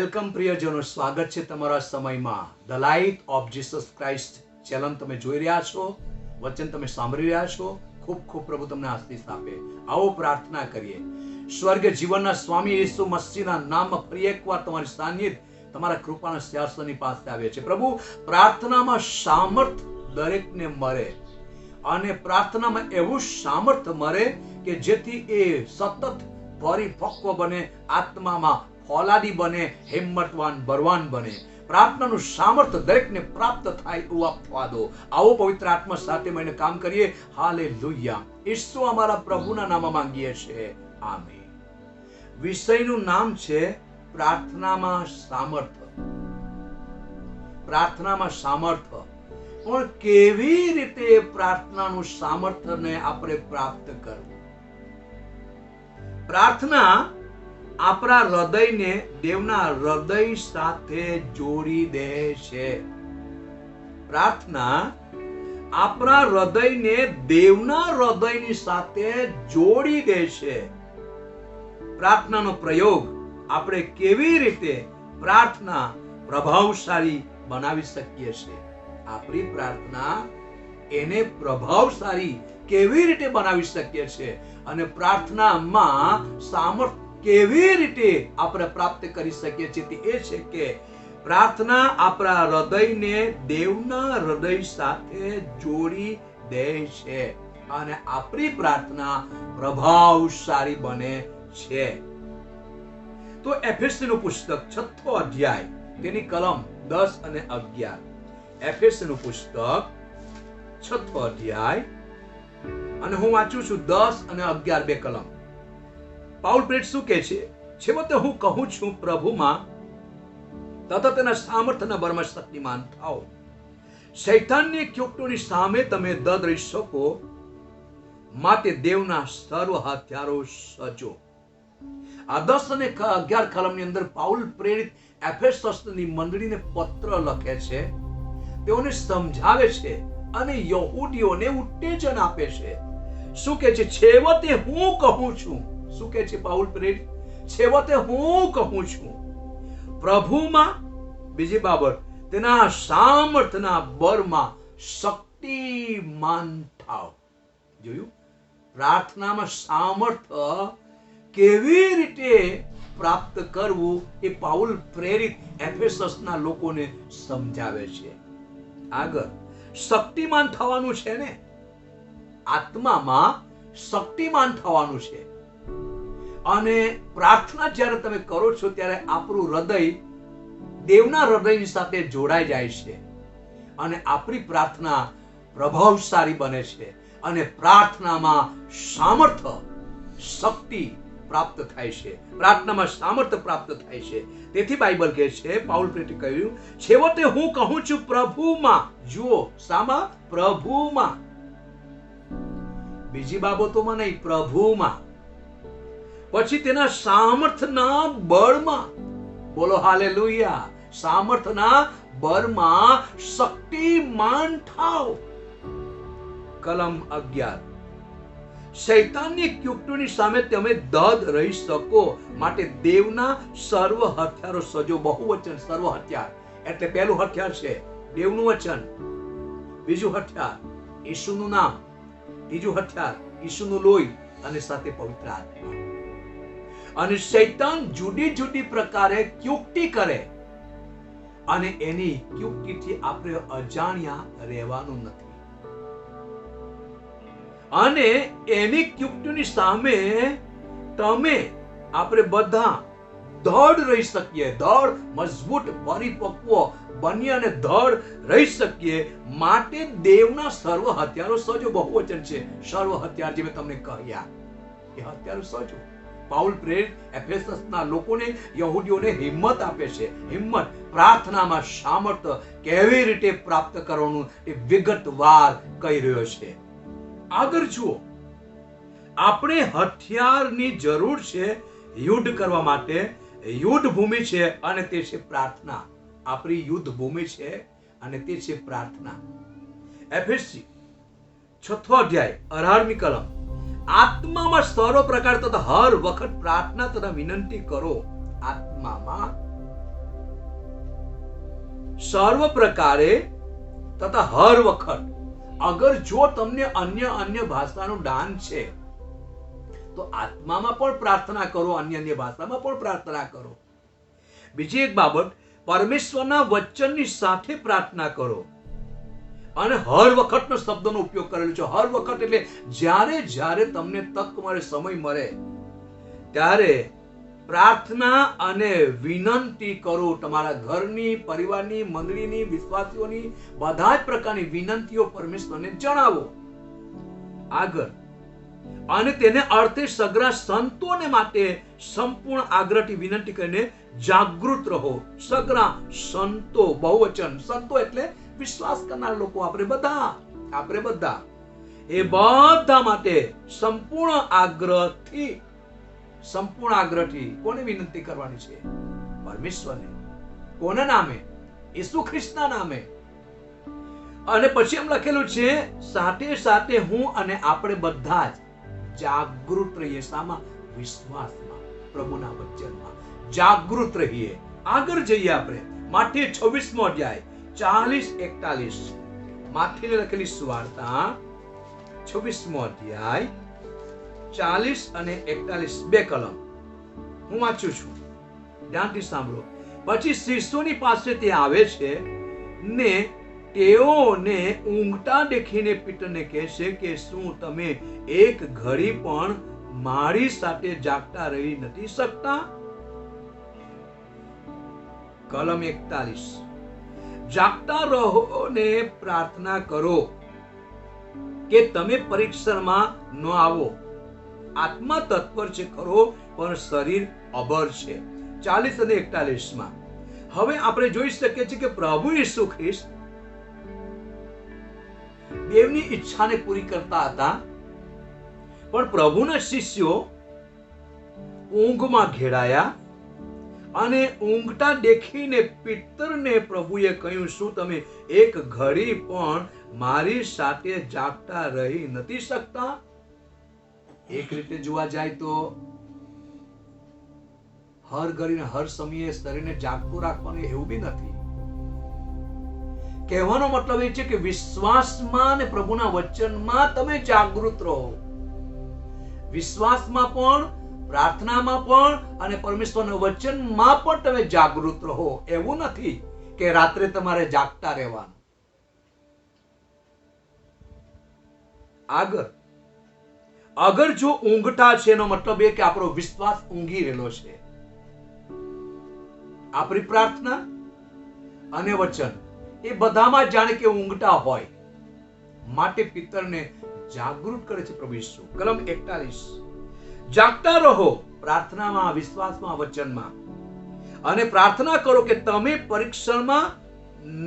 Welcome પ્રિયજનો, સ્વાગત છે તમારા સમયમાં. The light of Jesus Christ channel તમે જોઈ રહ્યા છો, વચન તમે સાંભળી રહ્યા છો. ખૂબ ખૂબ પ્રભુ તમને આશીષ આપે. આવો પ્રાર્થના કરીએ. સ્વર્ગ જીવનના સ્વામી ઈસુ મસીહના નામમાં ફરી એકવાર તમારી સાનિધ્ય, તમારા કૃપાના સિંહાસનની પાસે આવે છે. પ્રભુ, પ્રાર્થનામાં સામર્થ દરેકને મળે, અને પ્રાર્થનામાં એવું સામર્થ મળે કે જેથી એ સતત પરિપક્વ બને, આત્મામાં ફોલાદી બને, હિંમતવાન બળવાન બને. પ્રાર્થનાનું સામર્થ્ય દરેકને પ્રાપ્ત થાય એવું આપવા દો. આવો પવિત્ર આત્મા સાથે મળીને કામ કરીએ. હાલેલુયા. ઈસુ અમારા પ્રભુના નામમાં માંગીએ છીએ. આમીન. વિષયનું નામ છે પ્રાર્થનામાં સામર્થ્ય. પ્રાર્થનામાં સામર્થ્ય. પણ કેવી રીતે પ્રાર્થનાનું સામર્થ્યને આપણે પ્રાપ્ત કરવું? પ્રાર્થના આપણા હૃદયને દેવના હૃદય સાથે જોડી દે છે. પ્રાર્થના આપણા હૃદયને દેવના હૃદયની સાથે જોડી દે છે. પ્રાર્થનાનો પ્રયોગ આપણે કેવી રીતે પ્રાર્થના પ્રભાવશાળી બનાવી શકીએ છીએ? આપણી પ્રાર્થના એને પ્રભાવશાળી કેવી રીતે બનાવી શકીએ છીએ, અને પ્રાર્થનામાં સામર્થ્ય કેવી રીતે આપણે પ્રાપ્ત કરી શકીએ છીએ તે એ છે કે પ્રાર્થના આપણા હૃદયને દેવના હૃદય સાથે જોડી દે છે, અને આપણી પ્રાર્થના પ્રભાવશાળી બને છે. તો એફેસીનું પુસ્તક 6થો અધ્યાય, તેની કલમ 10 અને 11. એફેસીનું પુસ્તક 6થો અધ્યાય, અને હું વાંચું છું 10 અને 11 બે કલમ. પાઉલ પ્રેરિત શું કહે છે? છેવટે હું કહું છું, પ્રભુમાં તથા તેના સામર્થ્યના બળમાં શક્તિમાન થાઓ. શૈતાનની યુક્તિઓની સામે તમે દૃઢ રહી શકો, માટે દેવના સર્વ હથિયારો સજો. આ 10 અને 11 કલમની અંદર પાઉલ પ્રેરિત એફેસસની મંડળીને પત્ર લખે છે. તેઓને સમજાવે છે અને યહૂદીઓને ઉત્તેજન આપે છે. શું કહે છે? છેવટે હું કહું છું. શું કહે છે પાઉલ પ્રેરિત? છેવટે હું કહું છું, પ્રભુમાં, બીજી બાબત, તેના સામર્થ્યના બળમાં શક્તિમાન થાવ. જોયું? પ્રાર્થનામાં સામર્થ્ય કેવી રીતે પ્રાપ્ત કરવું એ પાઉલ પ્રેરિત એફેસસના લોકોને સમજાવે છે. આગળ શક્તિમાન થવાનું છે ને, આત્મામાં શક્તિમાન થવાનું છે. અને પ્રાર્થના જ્યારે તમે કરો છો ત્યારે આપણું હૃદય દેવના હૃદયની સાથે જોડાઈ જાય છે, અને આપણી પ્રાર્થના પ્રભાવશાળી બને છે, અને પ્રાર્થનામાં સામર્થ્ય, શક્તિ પ્રાપ્ત થાય છે. પ્રાર્થનામાં સામર્થ્ય પ્રાપ્ત થાય છે. તેથી બાઇબલ કહે છે, પાઉલ પ્રેરિતે કહ્યું, છેવટે હું કહું છું પ્રભુમાં. જુઓ, શામાં? પ્રભુમાં. બીજી બાબતોમાં નહીં, પ્રભુમાં. પછી તેના સામર્થ્યના બળમાં. બોલો હાલેલુયા. સામર્થ્યના બળમાં શક્તિમાન થાવ. કલમ 11. શૈતાનની યુક્તિઓની સામે તમે દૃઢ રહી શકો, માટે દેવના સર્વ હથિયારો સજો. બહુવચન સર્વ હથિયાર એટલે પહેલું હથિયાર છે દેવનું વચન, બીજું હથિયાર ઈસુનું નામ, ત્રીજું હથિયાર ઈસુનું લોહી, અને સાથે પવિત્ર આત્મા. અને શૈતાન જુદી જુદી પ્રકારે યુક્તિ કરે, અને એની યુક્તિથી આપણે અજાણ્યા રહેવાનું નથી. અને એની યુક્તિની સામે આપણે બધા દૃઢ રહી શકીએ, દૃઢ, મજબૂત, પરિપક્વ બની અને દૃઢ રહી શકીએ, માટે દેવના સર્વ હથિયારો સજો. બહુવચન છે સર્વ હથિયાર. જે મેં તમને કહ્યા એ હથિયારો સજો. પાઉલ પ્રેરિત એફેસસના લોકોને, યહૂદીઓને હિંમત આપે છે. હિંમત. પ્રાર્થનામાં સામર્થ્ય કેવી રીતે પ્રાપ્ત કરવાનું એ વિગતવાર કહી રહ્યો છે. આગળ જુઓ, આપણે હથિયારની જરૂર છે યુદ્ધ કરવા માટે. યુદ્ધ ભૂમિ છે, અને તે છે પ્રાર્થના. આપણી યુદ્ધ ભૂમિ છે, અને તે છે પ્રાર્થના. એફેસી 6થો અધ્યાય 18મી કલમ. આત્મામાં સર્વ પ્રકાર તથા હર વખત પ્રાર્થના તથા વિનંતી કરો. આત્મામાં સર્વ પ્રકારે તથા હર વખત. અગર જો તમને અન્ય ભાષાનું દાન છે તો આત્મામાં પણ પ્રાર્થના કરો, અન્ય ભાષામાં પણ પ્રાર્થના કરો. બીજી એક બાબત, પરમેશ્વરના વચનની સાથે પ્રાર્થના કરો. અને હર વખતનો શબ્દનો ઉપયોગ કરેલો છે. હર વખત એટલે જ્યારે તમને તક મળે, સમય મળે ત્યારે પ્રાર્થના અને વિનંતી કરો. તમારા ઘરની, પરિવારની, મંડળીની, વિશ્વાસીઓની બધા જ પ્રકારની વિનંતીઓ પરમેશ્વરને જણાવો. આગળ, અને તેને અર્થે સગરા સંતોને માટે સંપૂર્ણ આગ્રહથી વિનંતી કરીને જાગૃત રહો. સગરા સંતો, બહુવચન. સંતો એટલે વિશ્વાસ કરનાર લોકો. આપણે બધા એ બધા માટે સંપૂર્ણ આગ્રહથી કોને વિનંતી કરવાની છે? પરમેશ્વરને. કોના નામે? ઈસુ ખ્રિસ્તના નામે. અને પછી એમ લખેલું છે, સાથે સાથે હું અને આપણે બધા જ જાગૃત રહીએ. શામાં? વિશ્વાસમાં, પ્રભુના વચનમાં જાગૃત રહીએ. આગળ જઈએ આપણે માથેય 26મો અધ્યાય 40-41. માથેયને લખેલી સુવાર્તા 26મો અધ્યાય 40 અને 41, 2 કલમ હું વાંચું છું, ધ્યાનથી સાંભળો. પછી શિષ્યોની પાસે તે આવે છે ને તેઓને ઊંઘતા દેખીને પીટરને કહે છે કે શું તમે એક ઘડી પણ મારી સાથે જાગતા રહી નથી શકતા? કલમ 41. જાગતા રહો ને પ્રાર્થના કરો કે તમે પરીક્ષણમાં ન આવો. આત્મા તત્પર છે ખરો, પણ શરીર અબળ છે. 40 અને 41 હવે આપણે જોઈ શકીએ છીએ કે પ્રભુ ઈસુ ખ્રિસ્ત દેવની ઈચ્છાને પૂરી કરતા હતા, પણ પ્રભુના શિષ્યો ઊંઘમાં ઘેરાયા અને ઊંઘતા દેખીને પિતરને પ્રભુએ કહ્યું, શું તમે એક ઘડી પણ મારી સાથે જાગતા રહી નથી શકતા? એક રીતે જોવા જાય તો હર ઘડીને હર સમયે શરીરને જાગતું રાખવાનું એવું બી નથી. કહેવાનો મતલબ એ છે કે વિશ્વાસમાં અને પ્રભુના વચનમાં તમે જાગૃત રહો. વિશ્વાસમાં પણ, પ્રાર્થનામાં પણ અને પરમેશ્વરના વચનમાં પણ તમે જાગૃત રહો. એવું નથી કે રાત્રે તમારે જાગતા રહેવાનું. આગળ, અગર જો ઊંઘતા છે એનો મતલબ એ કે આપણો વિશ્વાસ ઊંઘી રહેલો છે. આપણી પ્રાર્થના અને વચન એ બધામાં જાણે કે ઊંઘતા હોય, માટે પિતરને જાગૃત કરે છે પ્રભુ ઈસુ. કલમ 41. જાગતા રહો પ્રાર્થનામાં, વિશ્વાસમાં, વચનમાં, અને પ્રાર્થના કરો કે તમે પરીક્ષણમાં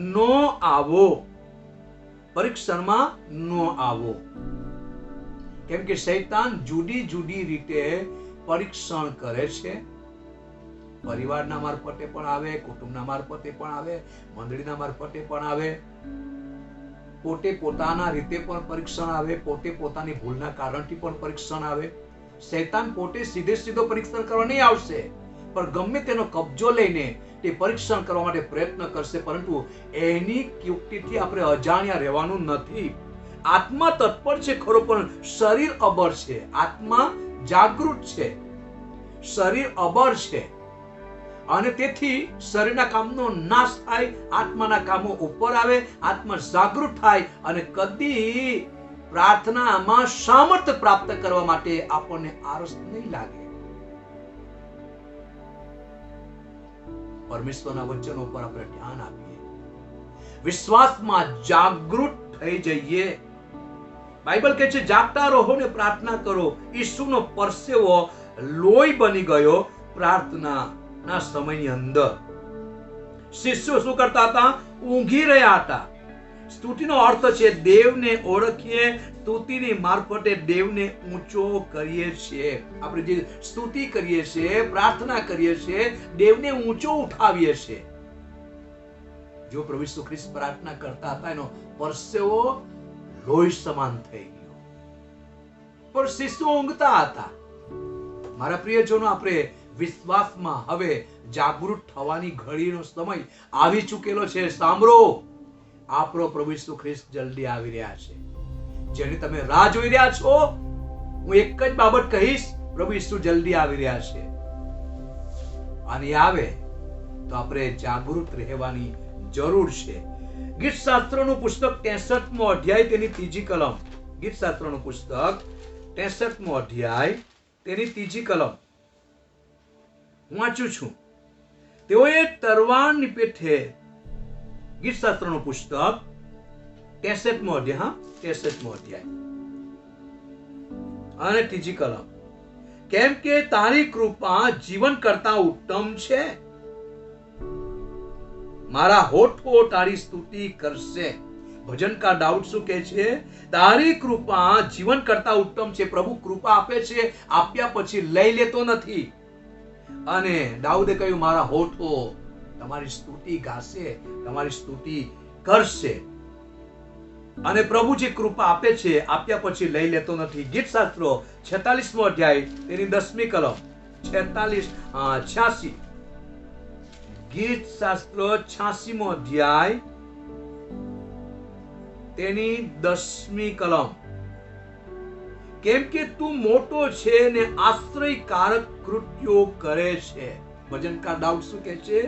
ન આવો. પરીક્ષણમાં ન આવો. કેમ કે શૈતાન જુદી જુદી રીતે પરીક્ષણ કરે છે. પરિવારના મારફતે પણ આવે, કુટુંબના મારફતે પણ આવે, મંડળીના મારફતે પણ આવે, પોતે પોતાના રીતે પણ પરીક્ષણ આવે, પોતે પોતાની ભૂલના કારણથી પણ પરીક્ષણ આવે. શૈતાન પોતે સીધો પરીક્ષણ કરવા નહીં આવશે, પણ ગમે તેનો કબજો લઈને તે પરીક્ષણ કરવા માટે પ્રયત્ન કરશે. પરંતુ એની યુક્તિથી આપણે અજાણ્યા રહેવાનું નથી. આત્મા તત્પર છે ખરો, પણ શરીર અબળ છે. આત્મા જાગૃત છે, શરીર અબળ છે, અને તેથી શરીરના કામનો નાશ થાય, આત્માના કામો ઉપર આવે, આત્મા જાગૃત થાય અને કદી પ્રાર્થનામાં સામર્થ્ય પ્રાપ્ત કરવા માટે આપણને આળસ નહીં લાગે. પરમેશ્વરના વચનો પર આપણે ધ્યાન આપીએ, વિશ્વાસમાં જાગૃત થઈ જઈએ. બાઇબલ કહે છે જાગતા રહો ને પ્રાર્થના કરો. ઈસુનો પરસેવો લોહી બની ગયો પ્રાર્થનાના સમયની અંદર. શિષ્યો શું કરતા હતા? ઊંઘી રહ્યા હતા. સ્તુતિનો અર્થ છે દેવને ઓળખીએ, સ્તુતિની મારફતે દેવને ઊંચો કરીએ છીએ. આપણે જે સ્તુતિ કરીએ છીએ, પ્રાર્થના કરીએ છીએ, દેવને ઊંચો ઉઠાવીએ છીએ. જો પ્રભુ ઈસુ ખ્રિસ્ત પ્રાર્થના કરતા હતા, એનો પરસેવો લોહી સમાન થઈ ગયો. પણ શિષ્યો ઊંઘતા હતા. મારા પ્રિયજનો, આપણે વિશ્વાસમાં હવે જાગૃત થવાની ઘડીનો સમય આવી ચૂકેલો છે. સાંભળો, આપણો પ્રભુ ઈસુ ખ્રિસ્ત જલ્દી આવી રહ્યા છે. જેની તમે રાહ જોઈ રહ્યા છો, હું એક જ બાબત કહીશ, પ્રભુ ઈસુ જલ્દી આવી રહ્યા છે. અને આવે તો આપણે જાગૃત રહેવાની જરૂર છે. ગીત શાસ્ત્રનું પુસ્તક 63મો અધ્યાય તેની 3જી કલમ. ગીત શાસ્ત્રનું પુસ્તક 63મો અધ્યાય તેની 3જી કલમ હું વાંચું છું. તેઓએ તરવારની પેઠે, ગીત શાસ્ત્રનું પુસ્તક 63મો અધ્યાય, 63મો અધ્યાય અને 3જી કલમ. કેમ કે તારી કૃપા જીવન કરતા ઉત્તમ છે, મારા હોઠો તારી સ્તુતિ કરશે. ભજનકાર દાઉદ શું કહે છે? તારી કૃપા જીવન કરતા ઉત્તમ છે. પ્રભુ કૃપા આપે છે, આપ્યા પછી લઈ લેતો નથી. અને દાઉદે કહ્યું, મારા હોઠો તમારી સ્તુતિ ગાશે, તમારી સ્તુતિ કરશે. અને પ્રભુ જે કૃપા આપે છે, આપ્યા પછી લઈ લેતો નથી. ગીત શાસ્ત્રો 46મો અધ્યાય તેની 10મી કલમ. 86 ગીત શાસ્ત્રો 86મો અધ્યાય તેની 10મી કલમ. કેમ કે તું મોટો છે ને આશ્ચર્યકારક કૃત્યો કરે છે. ભજનકાર દાઉદ શું કહે છે?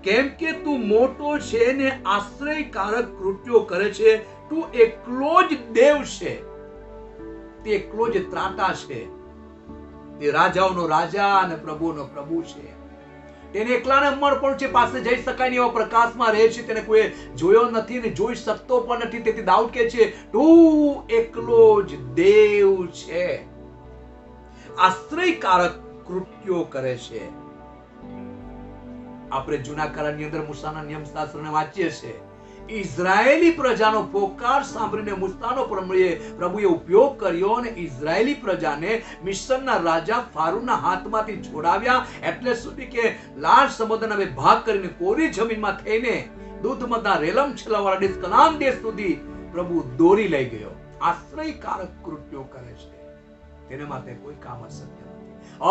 કેમ કે તું મોટો છે ને આશ્ચર્યકારક કૃત્યો કરે છે. તું એકલો જ દેવ છે, તે એકલો જ ત્રાતા છે, તે રાજાઓનો રાજા અને પ્રભુનો પ્રભુ છે. તેને એકલાને અમરપણ છે, પાસે જઈ શકાય નહીં એવા પ્રકાશમાં રહે છે, તેને કોઈ જોયો નથી ને જોઈ શકતો પણ નથી. તેથી દાઉદ કહે છે, તું એકલો જ દેવ છે, આશ્ચર્યકારક કૃત્યો કરે છે. આપણે જૂના કરારની અંદર મૂસાના નિયમશાસ્ત્રને વાંચીએ છીએ. ઇઝરાયેલી પ્રજાનો પોકાર સાંભળીને મૂસાનો પ્રભુએ ઉપયોગ કર્યો અને ઇઝરાયેલી પ્રજાને મિસ્રના રાજા ફારૂના હાથમાંથી છોડાવ્યા. એટલે સુધી કે લાલ સમુદ્રના બે ભાગ કરીને કોરી જમીનમાં થઈને દૂધમધના રેલમ છેલાવાળા દેશ કનાન દેશ સુધી પ્રભુ દોરી લઈ ગયો. આશ્ચર્યકારક કૃત્યો કરે છે, તેને માટે કોઈ કામ અશક્ય નથી.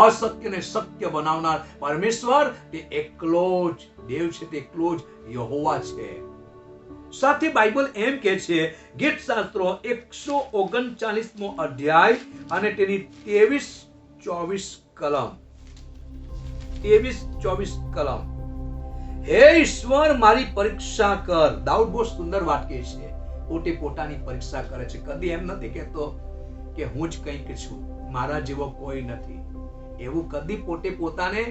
અશક્યને શક્ય બનાવનાર પરમેશ્વર તે એકલો જ દેવ છે, તે એકલો જ યહોવા છે. સાથે બાઇબલ એમ કહે છે, ગીત શાસ્ત્રો 139મો અધ્યાય અને તેની 23-24 કલમ. 23-24 કલમ. હે ઈશ્વર, મારી પરીક્ષા કર. દાઉદ બહુ સુંદર વાત કહે છે, પોતે પોતાની પરીક્ષા કરે છે. કદી એમ નથી કહેતો કે હું જ કંઈક છું, મારા જેવો કોઈ નથી. એવું કદી પોતે પોતાને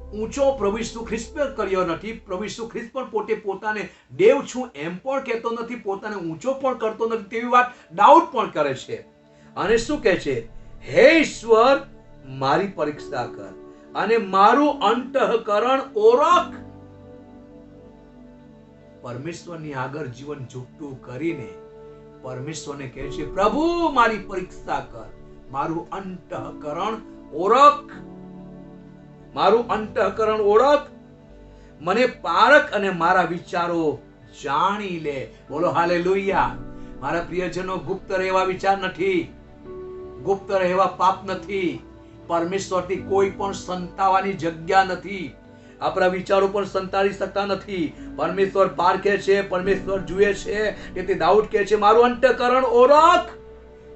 ઊંચો પ્રભુ ઈસુ ખ્રિસ્ત પર કર્યો નથી. પ્રભુ ઈસુ ખ્રિસ્ત પણ પોતે પોતાને દેવ છું એમ પણ કહેતો નથી, પોતાને ઊંચો પણ કરતો નથી. તેવી વાત દાઉદ પણ કરે છે. અને શું કહે છે? હે ઈશ્વર, મારી પરીક્ષા કર અને મારું અંતઃકરણ ઓળખ. પરમેશ્વરની આગળ જીવન ઝૂકતું કરીને પરમેશ્વરને કહે છે, પ્રભુ મારી પરીક્ષા કર, મારું અંતઃકરણ ઓળખ, મારું અંતઃકરણ ઓળખ, મને પારખ અને મારા વિચારો જાણી લે. બોલો હાલેલુયા. મારા પ્રિયજનો, ગુપ્ત રહેવા વિચાર નથી, ગુપ્ત રહેવા પાપ નથી. પરમેશ્વરથી કોઈ પણ સંતાવાની જગ્યા નથી. આપણા વિચારો પણ સંતાડી શકતા નથી. પરમેશ્વર પારખે છે, પરમેશ્વર જુએ છે. તેથી દાઉદ કહે છે, મારું અંતઃકરણ ઓળખ.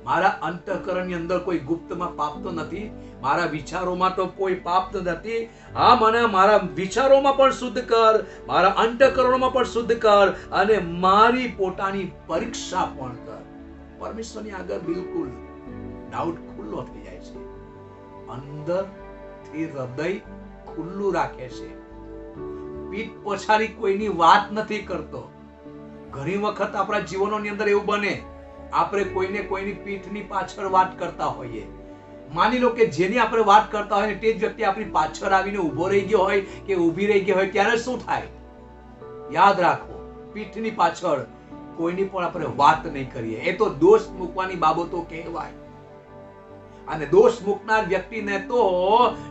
મારા અંતઃકરણની અંદર કોઈ ગુપ્તમાં પાપ તો નથી, મારા વિચારોમાં તો કોઈ પાપ નથી. હા, મને મારા વિચારોમાં પણ શુદ્ધ કર, મારા અંતઃકરણમાં પણ શુદ્ધ કર અને મારી પોતાની પરીક્ષા પણ કર. પરમેશ્વરની આગળ બિલકુલ દાઉદ ખુલ્લો થઈ જાય છે, અંદરથી હૃદય ખુલ્લું રાખે છે. પીઠ પછાડી કોઈની વાત નથી કરતો. ઘણી વખત આપણા જીવનોની અંદર એવું બને, આપણે કોઈને કોઈની પીઠની પાછળ વાત કરતા હોઈએ. માની લો કે જેની આપણે વાત કરતા હોય તે જ વ્યક્તિ આપણી પાછળ આવીને ઊભો રહી ગયો હોય કે ઊભી રહી ગઈ હોય, ત્યારે શું થાય? યાદ રાખો, પીઠની પાછળ કોઈની પણ આપણે વાત નહીં કરીએ. એ તો દોષ મૂકવાની બાબતો કહેવાય. અને દોષ મૂકનાર વ્યક્તિને તો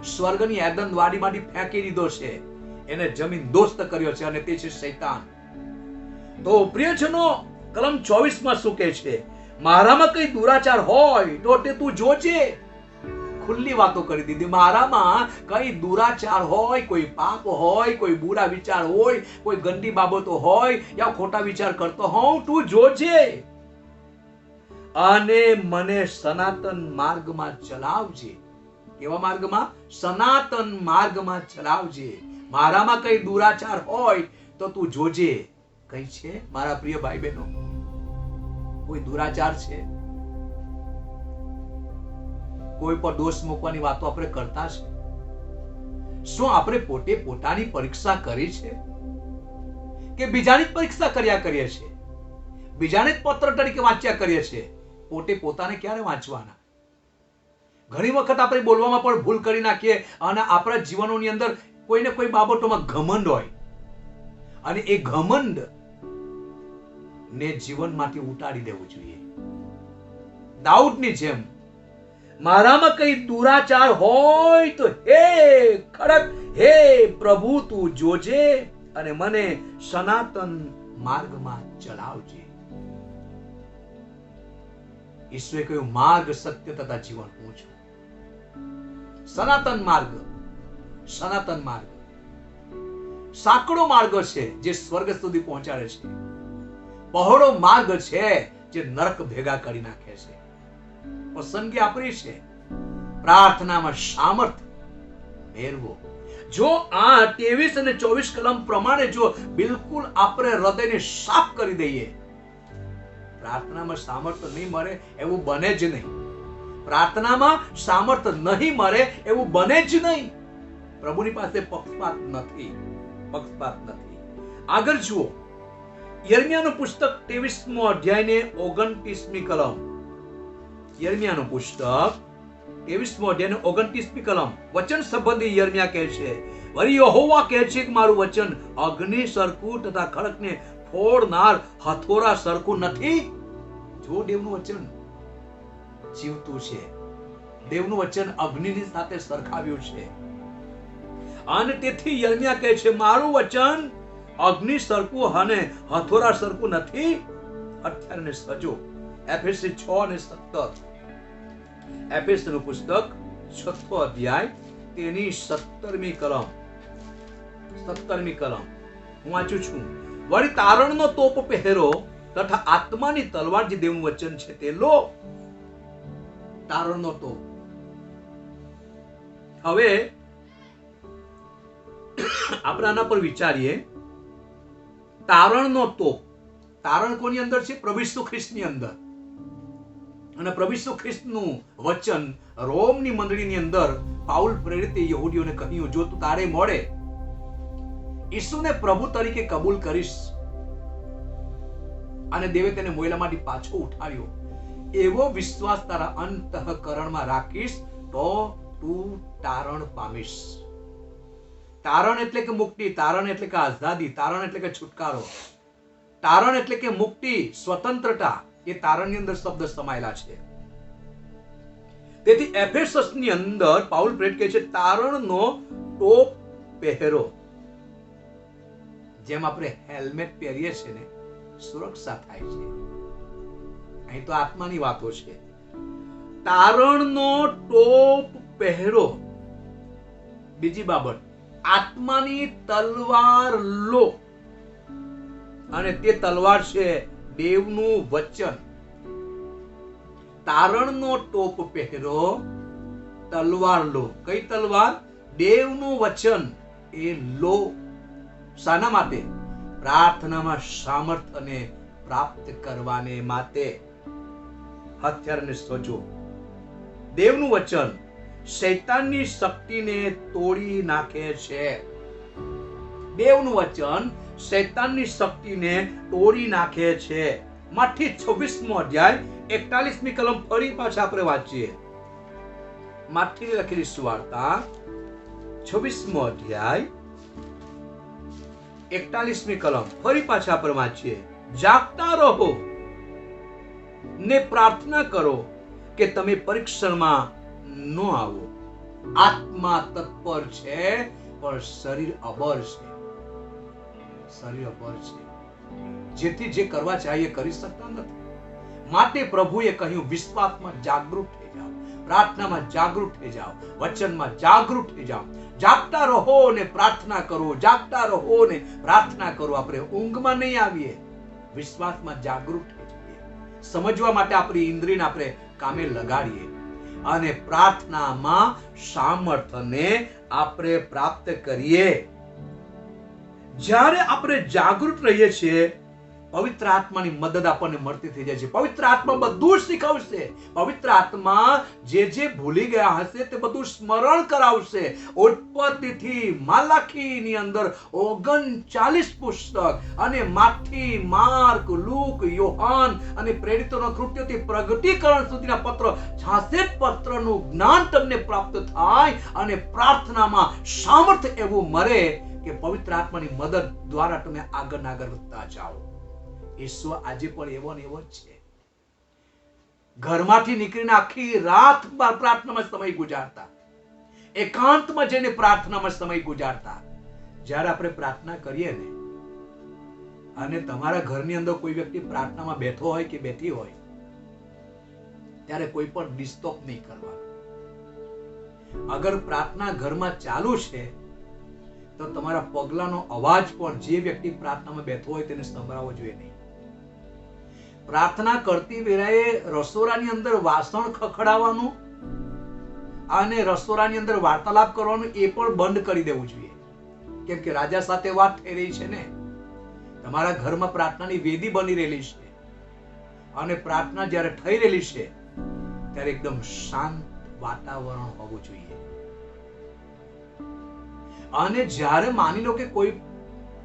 સ્વર્ગની એદન વાડીમાંથી ફેંકી દીધો છે, એને જમીન દોસ્ત કર્યો છે, અને તે છે શૈતાન. તો પ્રિયજનો, કલમ 24 માં શું કહે છે? મારામાં કઈ દુરાચાર હોય તો તે તું જોજે. ખુલ્લી વાતો કરી દીધી. મારામાં કઈ દુરાચાર હોય, કોઈ પાપ હોય, કોઈ બુરા વિચાર હોય, કોઈ ગંદી બાબતો હોય, યા ખોટા વિચાર કરતો હોઉં, તું જોજે અને મને સનાતન માર્ગમાં ચલાવજે. કેવા માર્ગમાં? સનાતન માર્ગમાં ચલાવજે. મારામાં કઈ દુરાચાર હોય તો તું જોજે. કઈ છે મારા પ્રિય ભાઈ બહેનો? કોઈ દુરાચાર છે? કોઈ પર દોષ મૂકવાની વાતો આપણે કરતા છે? શું આપણે પોતે પોતાની પરીક્ષા કરી છે કે બીજાની જ પરીક્ષા કર્યા કરીએ છીએ? બીજાને જ પત્ર તરીકે વાંચ્યા કરીએ છીએ, પોતે પોતાને ક્યારે વાંચવાના? ઘણી વખત આપણે બોલવામાં પણ ભૂલ કરી નાખીએ અને આપણા જીવનોની અંદર કોઈને કોઈ બાબતોમાં ઘમંડ હોય અને એ ઘમંડ ને જીવનમાંથી ઉતારી દેવું જોઈએ. દાઉદની જેમ મારામાં કઈ દુરાચાર હોય તો હે ખડક, હે પ્રભુ તું જોજે અને મને સનાતન માર્ગમાં ચલાવજે. ઈશ્વરે કહ્યું, માર્ગ, સત્ય તથા જીવન હું છું. સનાતન માર્ગ, સનાતન માર્ગ સાંકડો માર્ગ છે જે સ્વર્ગ સુધી પહોંચાડે છે. પહોળો માર્ગ છે જે નરક ભેગા કરી નાખે છે. પસંદગી આપણી છે. પ્રાર્થનામાં સામર્થ મેળવો. જો આ 23 અને 24 કલમ પ્રમાણે જો બિલકુલ આપણે હૃદયને સાફ કરી દઈએ, પ્રાર્થનામાં સામર્થ નહીં મળે એવું બને જ નહીં. પ્રાર્થનામાં સામર્થ નહીં મળે એવું બને જ નહીં. પ્રભુની પાસે પક્ષપાત નથી, પક્ષપાત નથી. આગળ જુઓ, યર્મિયાનું પુસ્તક 23મો અધ્યાય ને 29મી કલમ. યર્મિયાનું પુસ્તક 23મો અધ્યાય ને 29મી કલમ. વચન સંબંધી યર્મિયા કહે છે, વળી યહોવા કહે છે કે મારું વચન અગ્નિ સરખું તથા ખડકને ફોડનાર હથોરા સરખું નથી. જો દેવનું વચન જીવતું છે, દેવનું વચન અગ્નિની સાથે સરખાવ્યું છે અને તેથી યર્મિયા કહે છે, મારું વચન અગ્નિ સરખું અને હથોરા સરખું નથી. અત્યારે સજો એફએસી 6 અને 17. એફએસીનું પુસ્તક 6થો અધ્યાય તેની 17મી કલમ. 17મી કલમ હું વાંચું છું. વળી તારણનો તોપ પહેરો તથા આત્માની તલવાર, જે દેવનું વચન છે તે લો. તારણનો તોપ. હવે આપણે આના પર વિચારીએ. તારણનો તોપ. તારણ કોની અંદર છે? પ્રભુ ઈસુ ખ્રિસ્તની અંદર. અને પ્રભુ ઈસુ ખ્રિસ્તનું વચન રોમની મંડળીની અંદર પાઉલ પ્રેરિતે યહૂદીઓને કહ્યું, જો તું તારે મોડે ઈસુને પ્રભુ તરીકે કબૂલ કરીશ અને દેવે તેને મોયલામાંથી પાછો ઉઠાવ્યો, એવો વિશ્વાસ તારા અંતઃકરણમાં રાખીશ તો તું તારણ પામીશ. તારણ એટલે કે મુક્તિ, તારણ એટલે કે આઝાદી, તારણ એટલે કે છુટકારો, તારણ એટલે કે મુક્તિ, સ્વતંત્રતા. એ તારણની અંદર શબ્દ સમાયેલા છે. તેથી એફેસસની અંદર પાઉલ પ્રેરિત કહે છે, તારણનો ટોપ પહેરો. જેમ આપણે હેલ્મેટ પહેરીએ છીએ ને, સુરક્ષા થાય છે. અહીં તો આત્માની વાતો છે. તારણનો ટોપ પહેરો. બીજી બાબત, આત્માની તલવાર લો અને તે તલવાર છે દેવનું વચન. તારણનો ટોપ પહેરો, તલવાર લો. કઈ તલવાર? દેવનું વચન એ લો. શાના માટે? પ્રાર્થનામાં સામર્થ્ય પ્રાપ્ત કરવાને માટે. હથિયારને સજો. દેવનું વચન શૈતાનની શક્તિને તોડી નાખે છે. દેવનું વચન શૈતાનની શક્તિને તોડી નાખે છે. મત્થી 26મો અધ્યાય 41મી કલમ ફરી પાછા આપણે વાંચીએ. મત્થીની લખેલી સુવાર્તા 26મો અધ્યાય 41મી કલમ ફરી પાછા આપણે વાંચીએ. જાગતા રહો ને પ્રાર્થના કરો કે તમે પરીક્ષણમાં ન આવો. આત્મા તત્પર છે પણ શરીર અબળ છે. શરીર અબળ છે, જેથી જે કરવા ચાહીએ કરી શકતા નથી. માટે પ્રભુએ કહ્યું, વિશ્વાસમાં જાગૃત થઈ જાઓ, પ્રાર્થનામાં જાગૃત થઈ જાઓ, વચનમાં જાગૃત થઈ જાઓ. જાગતા રહો ને પ્રાર્થના કરો, જાગતા રહો ને પ્રાર્થના કરો. આપણે ઊંઘમાં નહીં આવીએ, વિશ્વાસમાં જાગૃત થઈ જઈએ. સમજવા માટે આપણી ઇન્દ્રિયને આપણે કામે લગાડીએ અને પ્રાર્થનામાં સામર્થ્યને આપણે પ્રાપ્ત કરીએ. જ્યારે આપણે જાગૃત રહીએ છીએ, પવિત્ર આત્માની મદદ આપણને મળતી થઈ જાય છે. પવિત્ર આત્મા બધું શીખવશે. પવિત્ર આત્મા જે ભૂલી ગયા હશે તે બધું સ્મરણ કરાવશે. ઉત્પત્તિથી માલાખીની અંદર 39 પુસ્તક અને માથી, માર્ક, લૂક, યોહાન અને પ્રેરિતોના કૃત્યોથી પ્રગટીકરણ સુધીના પત્રો, 66 પત્રનું જ્ઞાન તમને પ્રાપ્ત થાય અને પ્રાર્થનામાં સામર્થ્ય એવું મળે કે પવિત્ર આત્માની મદદ દ્વારા તમે આગળ વધતા જાઓ. ઈશ્વર આજે પણ એવો ને એવો જ છે. ઘરમાંથી નીકળીને આખી રાત પ્રાર્થનામાં સમય ગુજારતા, એકાંતમાં જઈને પ્રાર્થનામાં સમય ગુજારતા. જ્યારે આપણે પ્રાર્થના કરીએ ને અને તમારા ઘરની અંદર કોઈ વ્યક્તિ પ્રાર્થનામાં બેઠો હોય કે બેઠી હોય, ત્યારે કોઈ પણ ડિસ્ટર્બ નહીં કરવાનું. અગર પ્રાર્થના ઘરમાં ચાલુ છે તો તમારા પગલાનો અવાજ પણ જે વ્યક્તિ પ્રાર્થનામાં બેઠો હોય તેને સંભળાવવો જોઈએ નહીં. પ્રાર્થના કરતી વેળાએ રસોડાની અંદર વાસણ ખખડાવવાનું અને રસોડાની અંદર વાર્તાલાપ કરવાનું એ પણ બંધ કરી દેવું જોઈએ. કેમ કે રાજા સાથે વાત થઈ રહી છે ને, તમારા ઘરમાં પ્રાર્થનાની વેદી બની રહેલી છે અને પ્રાર્થના જ્યારે થઈ રહેલી છે ત્યારે એકદમ શાંત વાતાવરણ હોવું જોઈએ. અને જ્યારે માની લો કે કોઈ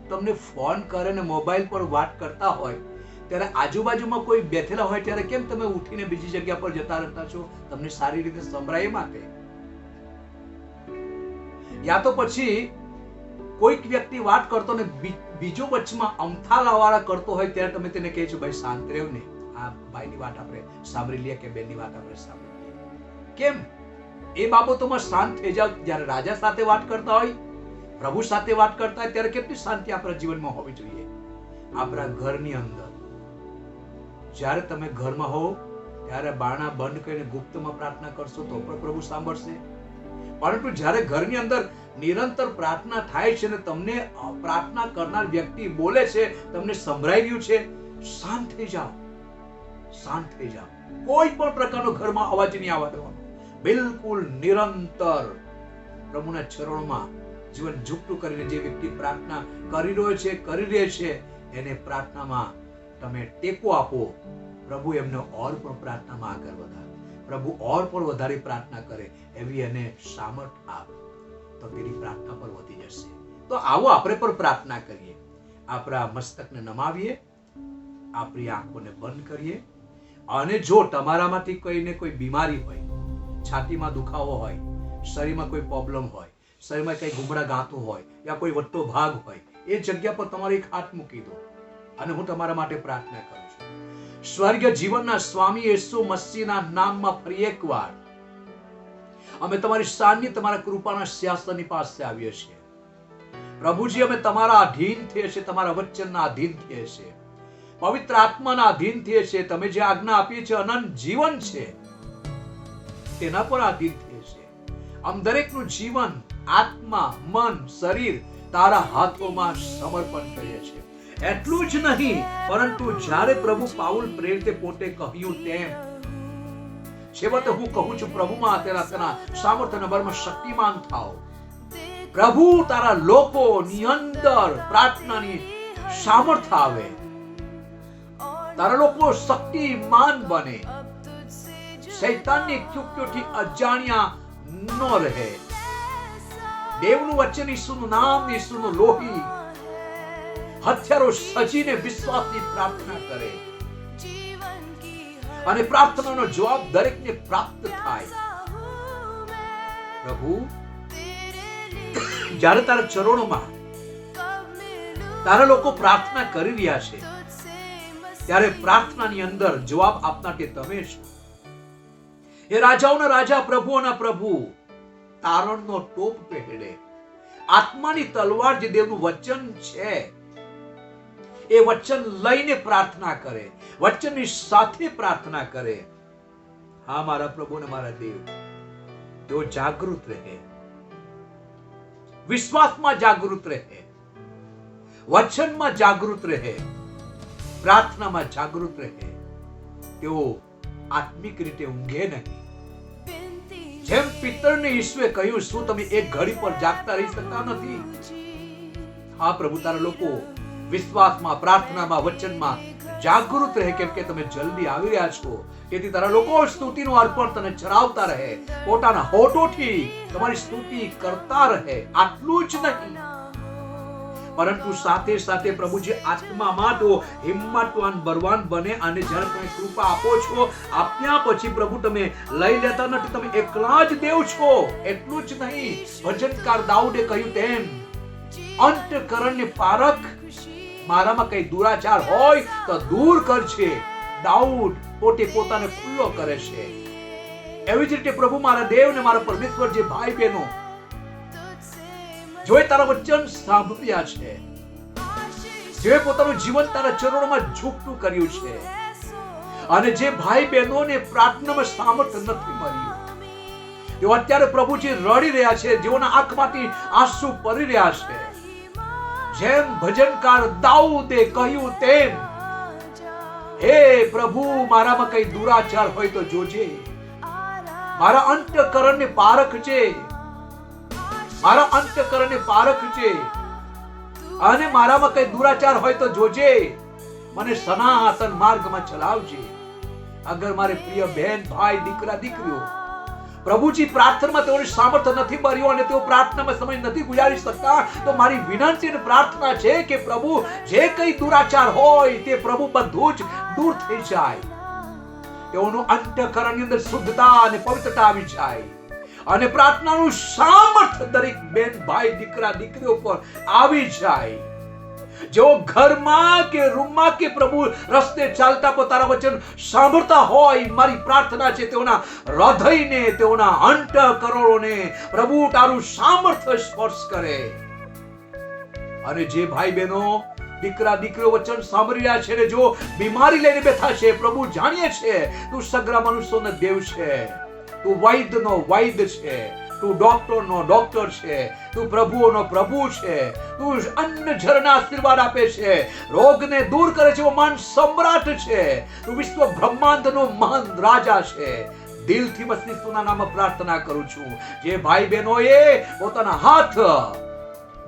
તમને ફોન કરે ને મોબાઈલ પર વાત કરતા હોય, ત્યારે આજુબાજુમાં કોઈ બેઠેલા હોય ત્યારે કેમ તમે ઉઠીને બીજી જગ્યા પર જતા રહેતા છો? તમને સારી રીતે સંભળાય માટે. યા તો પછી કોઈક વ્યક્તિ વાત કરતો ને બીજો વચમાં અમથાલા વાળા કરતો હોય ત્યારે તમે તેને કહે છો ભાઈ શાંત રહેવ ને, આ ભાઈની વાત આપણે સાંભળી લઈએ કે બેનની વાત આપણે સાંભળી લઈએ. કેમ? એ બાબતોમાં શાંત થઈ જાવ. જ્યારે રાજા સાથે વાત કરતા હોય, પ્રભુ સાથે વાત કરતા હોય ત્યારે કેટલી શાંતિ આપણા જીવનમાં હોવી જોઈએ. આપણા ઘરની અંદર જ્યારે તમે ઘરમાં હો ત્યારે બારણા બંધ કરીને ગુપ્તમાં પ્રાર્થના કરશો તો પણ પ્રભુ સાંભળશે. પરંતુ જ્યારે ઘરની અંદર નિરંતર પ્રાર્થના થાય છે ને તમને પ્રાર્થના કરનાર વ્યક્તિ બોલે છે, તમને સંભળાઈ રહ્યું છે, શાંત થઈ જાઓ, શાંત થઈ જાઓ. કોઈ પણ પ્રકારનો ઘરમાં અવાજ નહીં આવવા દેવાનો. બિલકુલ નિરંતર પ્રભુના ચરણોમાં જીવન ઝૂકતું કરીને જે વ્યક્તિ પ્રાર્થના કરી રહ્યો છે, કરી રહે છે, એને પ્રાર્થનામાં તમે ટેકો આપો. પ્રભુ એમને ઓર પણ પ્રાર્થનામાં આગળ વધારે, પ્રભુ ઓર પણ વધારે પ્રાર્થના કરે એવી એને સામર્થ આપ, તો તેની પ્રાર્થના પર વધી જશે. તો આવો આપણે પણ પ્રાર્થના કરીએ. આપણા મસ્તકને નમાવીએ, આપણી આંખોને બંધ કરીએ અને જો તમારામાંથી કોઈને કોઈ બીમારી હોય, છાતીમાં દુખાવો હોય, શરીરમાં કોઈ પ્રોબ્લેમ હોય, શરીરમાં કઈ ગુમડા ગાતું હોય યા કોઈ વટ્ટો ભાગ હોય, એ જગ્યા પર તમારો એક હાથ મૂકી દો અને હું તમારા માટે પ્રાર્થના કરું છું. સ્વર્ગીય જીવનના સ્વામી યેસુ મસીહના નામમાં ફરી એકવાર અમે તમારી સાનિધ્ય, તમારા કૃપાના સિંહાસનની પાસે આવીએ છીએ. પ્રભુજી, અમે તમારા અધીન થઈએ છીએ, તમારા વચનના અધીન થઈએ છીએ, પવિત્ર આત્માના અધીન થઈએ છીએ. તમે જે આજ્ઞા આપી છે અનંત જીવન છે તેના પર આધીન થઈએ છીએ. આમ દરેકનું જીવન, આત્મા, મન, શરીર તારા હાથોમાં સમર્પણ કરીએ છીએ. એટલું જ નહીં પરંતુ જ્યારે પ્રભુ પાઉલ પ્રેરિતે પોતે કહ્યું તેમ છેવટે હું કહું છું, પ્રભુમાં તેના સામર્થ્યના બળમાં શક્તિમાન થાઓ. પ્રભુ તારા લોકોની અંદર પ્રાર્થનાની સામર્થ્ય આવે, તારા લોકો શક્તિમાન બને, શૈતાનની યુક્તિઓથી અજાણ્યા ન રહે. દેવનું વચન, ઈસુનું નામ, ઈસુનું લોહી હથિયારો સજીને વિશ્વાસની પ્રાર્થના કરે અને પ્રાર્થનાનો જવાબ દરેકને પ્રાપ્ત થાય. પ્રભુ, જ્યારે તારા ચરણોમાં તારા લોકો પ્રાર્થના કરી રહ્યા છે ત્યારે પ્રાર્થનાની અંદર જવાબ આપનાર તે તમે છો. એ રાજાઓના રાજા, પ્રભુઓના પ્રભુ, તારણનો ટોપ પહેરે, આત્માની તલવાર જે દેવનું વચન છે એ વચન લઈને પ્રાર્થના કરે, વચનની સાથે પ્રાર્થના કરે હા મારા પ્રભુ ને મારા દેવ, તેઓ જાગૃત રહે, વિશ્વાસમાં જાગૃત રહે, વચનમાં જાગૃત રહે, પ્રાર્થનામાં જાગૃત રહે. તેઓ આત્મિક રીતે ઊંઘે નહીં. જેમ પિતરને ઈશ્વરે કહ્યું, શું તમે એક ઘડી પર જાગતા રહી શકતા નથી? હા પ્રભુ, તારા લોકો વિશ્વાસમાં, પ્રાર્થનામાં, વચનમાં જાગૃત રહે, કેમ કે તમે જલ્દી આવી રહ્યા છો. તેથી તારા લોકો સ્તુતિનું અર્પણ તને ચડાવતા રહે, પોતાના હોઠોથી તમારી સ્તુતિ કરતા રહે. આટલું જ નહીં, પરંતુ સાથે સાથે પ્રભુજી આત્મામાં તો હિંમતવાન બળવાન બને. અને જ્યારે તમે કૃપા આપો છો, આપ્યા પછી પ્રભુ તમે લઈ લેતા નથી, તમે એકલા જ દેવ છો. એટલું જ નહીં, ભજનકાર દાઉદે કહ્યું તેમ, અંતકરણની પારખ, મારામાં કઈ દુરાચાર હોય તો દૂર કરશે. દાઉદ પોતે પોતાને ખુલ્લો કરે છે. એવી જ રીતે પ્રભુ મારા દેવ ને મારા પરમેશ્વર, જે ભાઈ બહેનો જોઈ તારા વચન સાંભળ્યા છે, જે પોતાનું જીવન તારા ચરણોમાં ઝૂકતું કર્યું છે, અને જે ભાઈ બહેનોને પ્રાર્થનામાં સામર્થ્ય નથી મળ્યું, તેઓ અત્યારે પ્રભુજી રડી રહ્યા છે, જેઓના આંખમાંથી આંસુ પડી રહ્યા છે. જેમ ભજનકાર દાઉદે કહ્યું તેમ, હે પ્રભુ, મારામાં કઈ દુરાચાર હોય તો જોજે, મારા અંતકરણની પારખ છે, મારા અંતકરણની પારખ છે, અને મારામાં કઈ દુરાચાર હોય તો જોજે, મને સનાતન માર્ગમાં ચલાવજે. અગર મારે પ્રિય બહેન, ભાઈ, દીકરા, દીકરીઓ પ્રભુજી પ્રાર્થનામાં તેઓને સામર્થ્ય નથી મળ્યું અને તેઓ પ્રાર્થનામાં સમય નથી ગુજારી શકતા, તો મારી વિનંતી અને પ્રાર્થના છે કે પ્રભુ, જે કઈ દુરાચાર હોય તે પ્રભુ બધું જ દૂર થઈ જાય. તેઓનું અંતઃકરણની અંદર શુદ્ધતા અને પવિત્રતા આવી જાય, અને પ્રાર્થનાનું સામર્થ્ય દરેક બેન, ભાઈ, દીકરા, દીકરીઓ પર આવી જાય. જેઓ ઘરમાં કે રૂમમાં કે પ્રભુ રસ્તે ચાલતા પોતાના વચન સાંભળતા હોય, મારી પ્રાર્થના છે તેઓના હૃદયને, તેઓના અંતઃકરણોને પ્રભુ તારું સામર્થ્ય સ્પર્શ કરે. અને જે ભાઈ બહેનો, દીકરા, દીકરીઓ વચન સાંભળી રહ્યા છે ને જો બીમારી લઈને બેઠા છે, પ્રભુ જાણીએ છે તું સગરા મનુષ્યોનો દેવ છે, તું વૈદ્યનો વૈદ્ય છે, તું ડોક્ટરનો ડોક્ટર છે, તું પ્રભુઓનો પ્રભુ છે, તું અન્ન ઝરના આશીર્વાદ આપે છે, રોગને દૂર કરે છે, મહાન સમ્રાટ છે, તું વિશ્વ બ્રહ્માંડનો મહાન રાજા છે. દિલથી બસ ઈસુના નામમાં પ્રાર્થના કરું છું. જે ભાઈ બહેનોએ પોતાના હાથ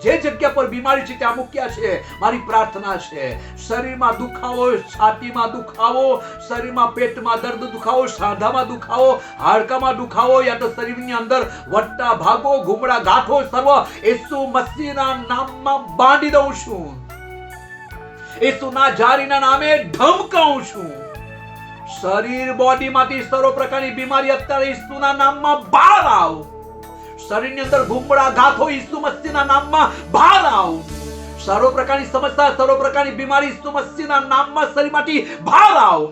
જે જગ્યા પર બીમારી છે ત્યાં મૂક્યા છે, મારી પ્રાર્થના છે, શરીરમાં દુખાવો, છાતીમાં દુખાવો, શરીરમાં પેટમાં દર્દ, દુખાવો, સાંધામાં દુખાવો, હાડકામાં દુખાવો, યા તો શરીરની અંદર વટ્ટા ભાગો, ઘૂમડા ગાંઠો, સર્વ ઈસુ મસીહના નામમાં બાંધી દઉં છું. ઈસુના જારીના નામે ધમકાઉં છું. શરીર બોડીમાંથી સર્વ પ્રકારની બીમારી અત્યારે ઈસુના નામમાં બહાર આવ. શરીરની અંદર ઘૂમડા ગાંઠો ઈસુ મસીહના નામમાં બહાર આવ. સર્વ પ્રકારની સમસ્યા, સર્વ પ્રકારની બીમારી ઈસુ મસીહના નામમાં શરીરમાંથી બહાર આવ.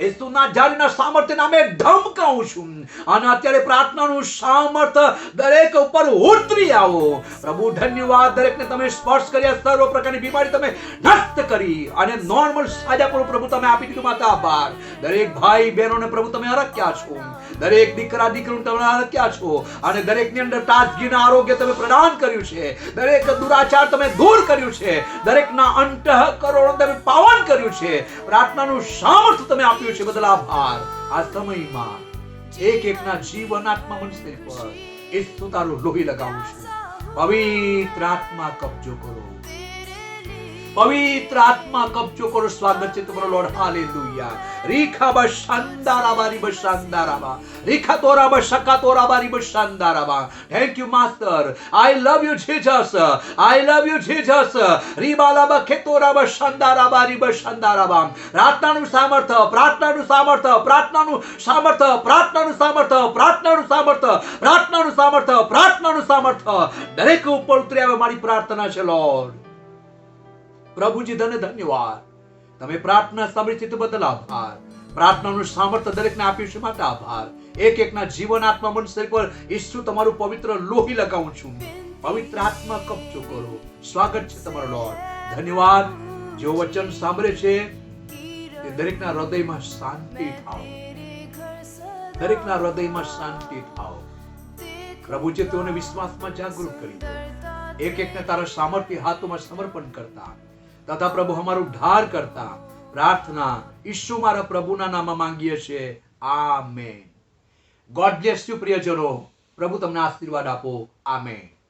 ઈસુના જારીના સામર્થ્ય નામે ધમકાઉં છું. અને અત્યારે પ્રાર્થનાનું સામર્થ્ય દરેક ઉપર ઉતરી આવો. પ્રભુ ધન્યવાદ, દરેકને તમે સ્પર્શ કર્યા, સર્વ પ્રકારની બીમારી તમે નષ્ટ કરી અને નોર્મલ સાજાપણું પ્રભુ તમે આપી દીધું. માતા આભાર. દરેક ભાઈ બહેનોને પ્રભુ તમે હરખ્યા છો, દરેક દીકરા દીકરીઓને તમે હરખ્યા છો, અને દરેકની અંદર તાજગીના આરોગ્ય તમે પ્રદાન કર્યું છે, દરેક દુરાચાર તમે દૂર કર્યું છે, દરેકના અંતઃકરણો તમે પાવન કર્યું છે, પ્રાર્થનાનું સામર્થ્ય તમે આપ્યું છે, બદલ આભાર. આ સમયમાં એક એકના જીવન આત્મા મનસ્ય પર ઈસુ તારું લોહી લગાવું છું. પવિત્ર આત્મા કબજો કરો, પવિત્ર આત્મા કબજો કરો. સ્વાગત છે તમારો લોર્ડ. હાલેલુયા. રીખા બશાંદારાબા રીબશાંદારાબા રીખા તોરાબા શકા તોરાબા રીબશાંદારાબા. Thank you master. I love you Jesus, I love you Jesus. રીબાલાબા ખેતોરાબા શાંદારાબા રીબશાંદારાબા. પ્રાર્થનાનું સામર્થ્ય, પ્રાર્થનાનું સામર્થ્ય, પ્રાર્થનાનું સામર્થ્ય, પ્રાર્થનાનું સામર્થ્ય, પ્રાર્થનાનું સામર્થ્ય, પ્રાર્થનાનું સામર્થ્ય, પ્રાર્થનાનું સામર્થ્ય દરેક ઉપર ઉતરી આવે. મારી પ્રાર્થના છે લોર્ડ. પ્રભુજી ધન્ય ધન્યવાદ. તમે પ્રાર્થના સાંભળી તે બદલ આભાર. પ્રાર્થનાનું સામર્થ્ય દરેકને આપ્યું છે માટે આભાર. એક એકના જીવન આત્મા મન શરીર પર ઈસુ તમારું પવિત્ર લોહી લગાવું છું. પવિત્ર આત્મા કબજો કરો. સ્વાગત છે તમારો લોર્ડ. ધન્યવાદ. જેઓ વચન સાંભળે છે તે દરેકના હૃદયમાં શાંતિ થાવ. દરેકના હૃદયમાં શાંતિ થાઓ. પ્રભુજી તેઓને વિશ્વાસમાં જાગૃત કરી દો. એક એકને તારા સામર્થ્ય હાથોમાં સમર્પણ કરતા તથા પ્રભુ અમારું ઉદ્ધાર કરતા પ્રાર્થના ઈસુ મારા પ્રભુના નામમાં માંગીએ છીએ. આમેન. ગોડ બ્લેસ યુ પ્રિયજનો. પ્રભુ તમને આશીર્વાદ આપો. આમેન.